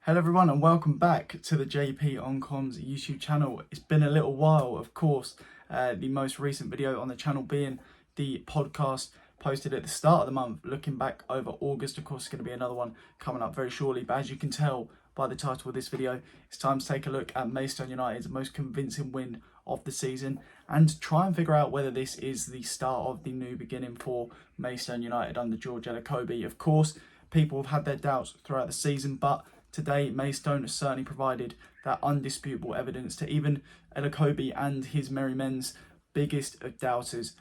Hello everyone and welcome back to the JP on Comms YouTube channel. It's been a little while, of course, the most recent video on the channel being the podcast posted at the start of the month, looking back over August. Of course, it's going to be another one coming up very shortly, but as you can tell by the title of this video, it's time to take a look at Maidstone United's most convincing win of the season and try and figure out whether this is the start of the new beginning for Maidstone United under George Elokobi. Of course, people have had their doubts throughout the season, but today, Maidstone has certainly provided that undisputable evidence to even Elokobi and his merry men's biggest of doubters.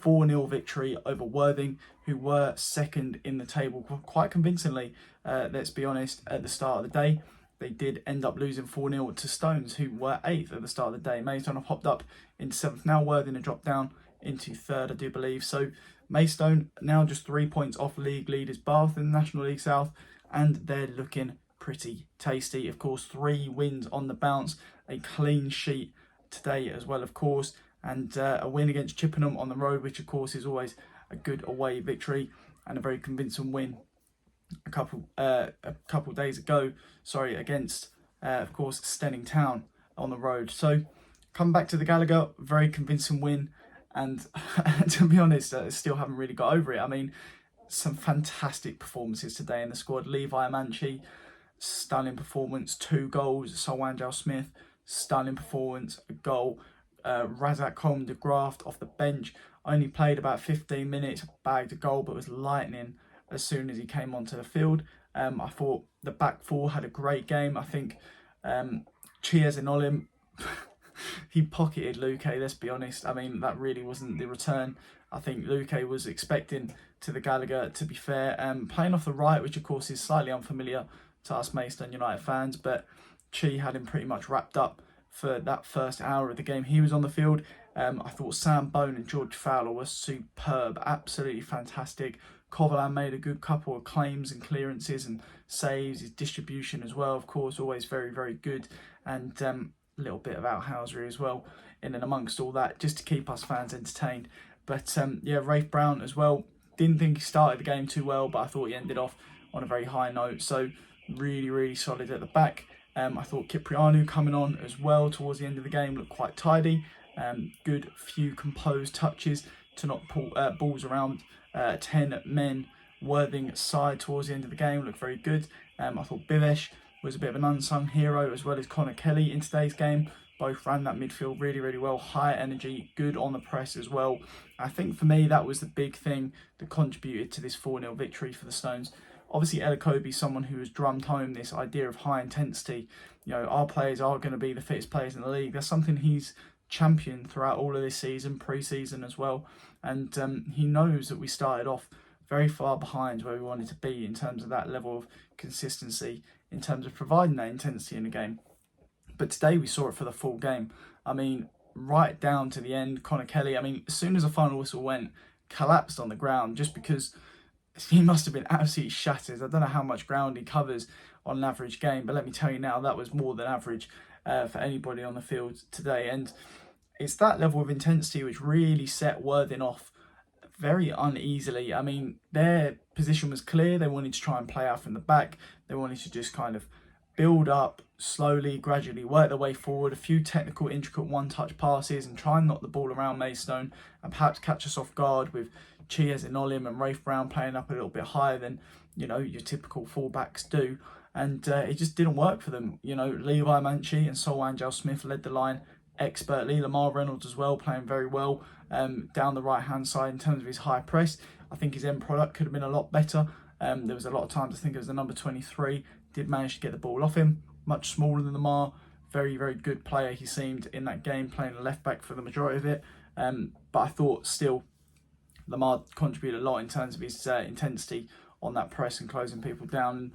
4-0 victory over Worthing, who were second in the table quite convincingly, let's be honest, at the start of the day. They did end up losing 4-0 to Stones, who were 8th at the start of the day. Maidstone have hopped up into 7th now. Worthing have dropped down into 3rd, I do believe. So Maidstone now just 3 points off league leaders Bath in the National League South, and they're looking pretty tasty. Of course, 3 wins on the bounce, a clean sheet today as well, of course, and a win against Chippenham on the road, which of course is always a good away victory, and a very convincing win a couple days ago, against of course Stenning Town on the road. So come back to the Gallagher, very convincing win, and to be honest, I still haven't really got over it. I mean, some fantastic performances today in the squad. Levi Amanchi, stunning performance, 2 goals. So Wanjau-Smith, stunning performance, a goal. Razak Colm De-Graft off the bench, only played about 15 minutes, bagged a goal, but was lightning as soon as he came onto the field. I thought the back four had a great game. I think Chiez and Olim, he pocketed Luque, let's be honest. I mean, that really wasn't the return I think Luque was expecting to the Gallagher, to be fair. Playing off the right, which of course is slightly unfamiliar to us Maidstone United fans, but Chi had him pretty much wrapped up for that first hour of the game he was on the field. I thought Sam Bone and George Fowler were superb, absolutely fantastic. Coverland made a good couple of claims and clearances and saves. His distribution as well, of course, always very, very good. And a little bit of outhousery as well in and amongst all that, just to keep us fans entertained. But yeah, Rafe Brown as well. Didn't think he started the game too well, but I thought he ended off on a very high note. So really, really solid at the back. I thought Kiprianu coming on as well towards the end of the game looked quite tidy. Good few composed touches to not pull balls around 10 men. Worthing side towards the end of the game looked very good. I thought Bivesh was a bit of an unsung hero, as well as Connor Kelly in today's game. Both ran that midfield really, really well. High energy, good on the press as well. I think for me, that was the big thing that contributed to this 4-0 victory for the Stones. Obviously, Elokobi, someone who has drummed home this idea of high intensity. You know, our players are going to be the fittest players in the league. That's something he's championed throughout all of this season, pre-season as well. And he knows that we started off very far behind where we wanted to be in terms of that level of consistency, in terms of providing that intensity in the game. But today we saw it for the full game. I mean, right down to the end, Connor Kelly, I mean, as soon as the final whistle went, collapsed on the ground just because he must have been absolutely shattered. I don't know how much ground he covers on an average game, but let me tell you now, that was more than average for anybody on the field today. And it's that level of intensity which really set Worthing off very uneasily. I mean, their position was clear. They wanted to try and play out from the back. They wanted to just kind of build up slowly, gradually, work their way forward, a few technical, intricate one-touch passes and try and knock the ball around Maidstone and perhaps catch us off guard with Chiez and Olim and Rafe Brown playing up a little bit higher than, you know, your typical fullbacks do. And it just didn't work for them. You know, Levi Manchi and Sol Wanjau-Smith led the line expertly. Lamar Reynolds as well, playing very well down the right-hand side in terms of his high press. I think his end product could have been a lot better. There was a lot of times, I think it was the number 23, did manage to get the ball off him. Much smaller than Lamar. Very, very good player he seemed in that game, playing left back for the majority of it. But I thought still Lamar contributed a lot in terms of his intensity on that press and closing people down. And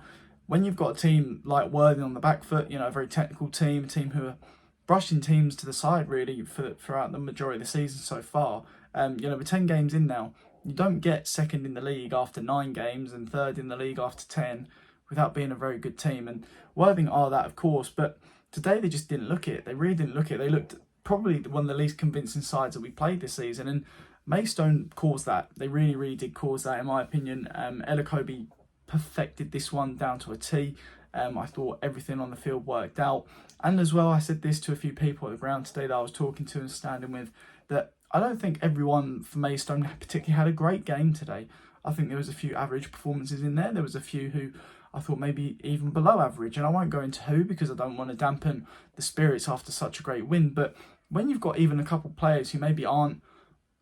when you've got a team like Worthing on the back foot, you know, a very technical team, a team who are brushing teams to the side really throughout the majority of the season so far. You know, we're 10 games in now. You don't get second in the league after 9 games and third in the league after 10 without being a very good team. And Worthing are that, of course, but today they just didn't look it. They really didn't look it. They looked probably one of the least convincing sides that we played this season. And Maidstone caused that. They really, really did cause that, in my opinion. Elokobi perfected this one down to a T. I thought everything on the field worked out. And as well, I said this to a few people at the ground today that I was talking to and standing with, that I don't think everyone for Maidstone particularly had a great game today. I think there was a few average performances in there. There was a few who I thought maybe even below average. And I won't go into who, because I don't want to dampen the spirits after such a great win. But when you've got even a couple of players who maybe aren't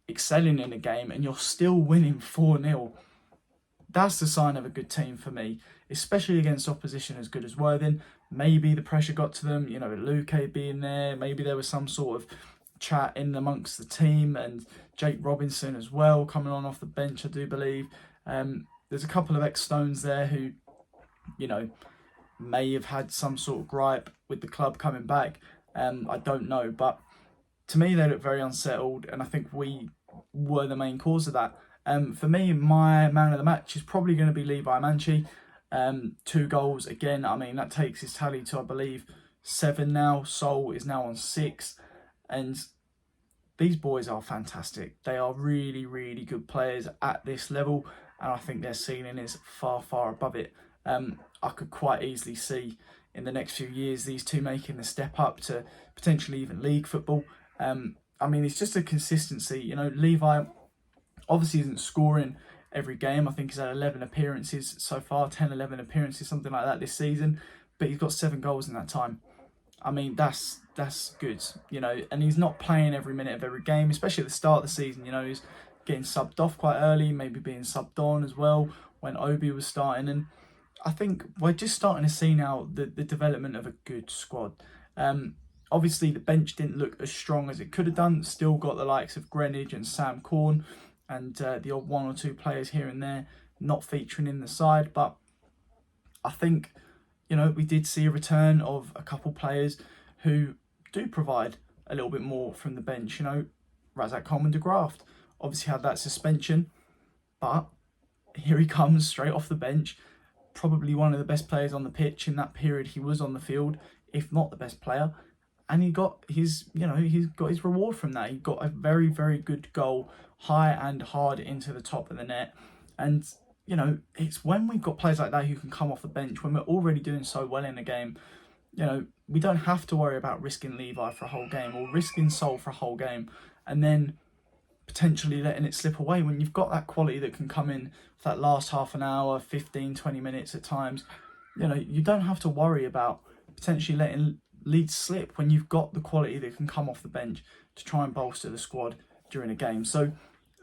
excelling in a game and you're still winning 4-0, that's the sign of a good team for me, especially against opposition as good as Worthing. Maybe the pressure got to them, Luke being there. Maybe there was some sort of chat in amongst the team, and Jake Robinson as well coming on off the bench, I do believe. There's a couple of ex-Stones there who, may have had some sort of gripe with the club coming back. I don't know, but to me they look very unsettled, and I think we were the main cause of that. For me, my man of the match is probably going to be Levi Manchi. 2 goals again. I mean, that takes his tally to, I believe, 7 now. Sol is now on 6, and these boys are fantastic. They are really, really good players at this level, and I think their ceiling is far, far above it. I could quite easily see in the next few years these two making the step up to potentially even league football. I mean, it's just a consistency. Levi obviously isn't scoring every game. I think he's had 11 appearances so far, 10, 11 appearances, something like that this season. But he's got 7 goals in that time. I mean, that's good, and he's not playing every minute of every game, especially at the start of the season. He's getting subbed off quite early, maybe being subbed on as well when Obi was starting. And I think we're just starting to see now the development of a good squad. Obviously, the bench didn't look as strong as it could have done. Still got the likes of Greenwich and Sam Corn and the odd 1 or 2 players here and there not featuring in the side. But I think, we did see a return of a couple players who do provide a little bit more from the bench. Razak Coleman, De-Graft obviously had that suspension, but here he comes straight off the bench. Probably one of the best players on the pitch in that period he was on the field, if not the best player. And he got his, he's got his reward from that. He got a very, very good goal, high and hard into the top of the net. And, it's when we've got players like that who can come off the bench, when we're already doing so well in a game, we don't have to worry about risking Levi for a whole game or risking Sol for a whole game and then potentially letting it slip away. When you've got that quality that can come in for that last half an hour, 15, 20 minutes at times, you don't have to worry about potentially letting leads slip when you've got the quality that can come off the bench to try and bolster the squad during a game. So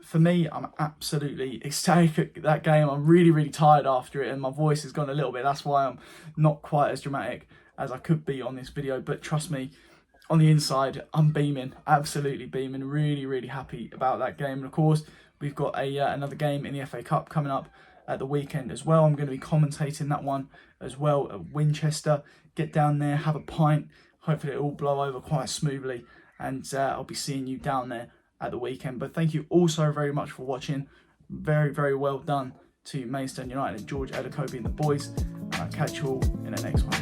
for me, I'm absolutely ecstatic at that game. I'm really, really tired after it and my voice has gone a little bit. That's why I'm not quite as dramatic as I could be on this video. But trust me, on the inside, I'm beaming, absolutely beaming. Really, really happy about that game. And of course, we've got another game in the FA Cup coming up at the weekend as well. I'm going to be commentating that one as well at Winchester. Get down there, have a pint. Hopefully it'll all blow over quite smoothly. And I'll be seeing you down there at the weekend. But thank you all so very much for watching. Very, very well done to Maidstone United and George Edakobi and the boys. And I'll catch you all in the next one.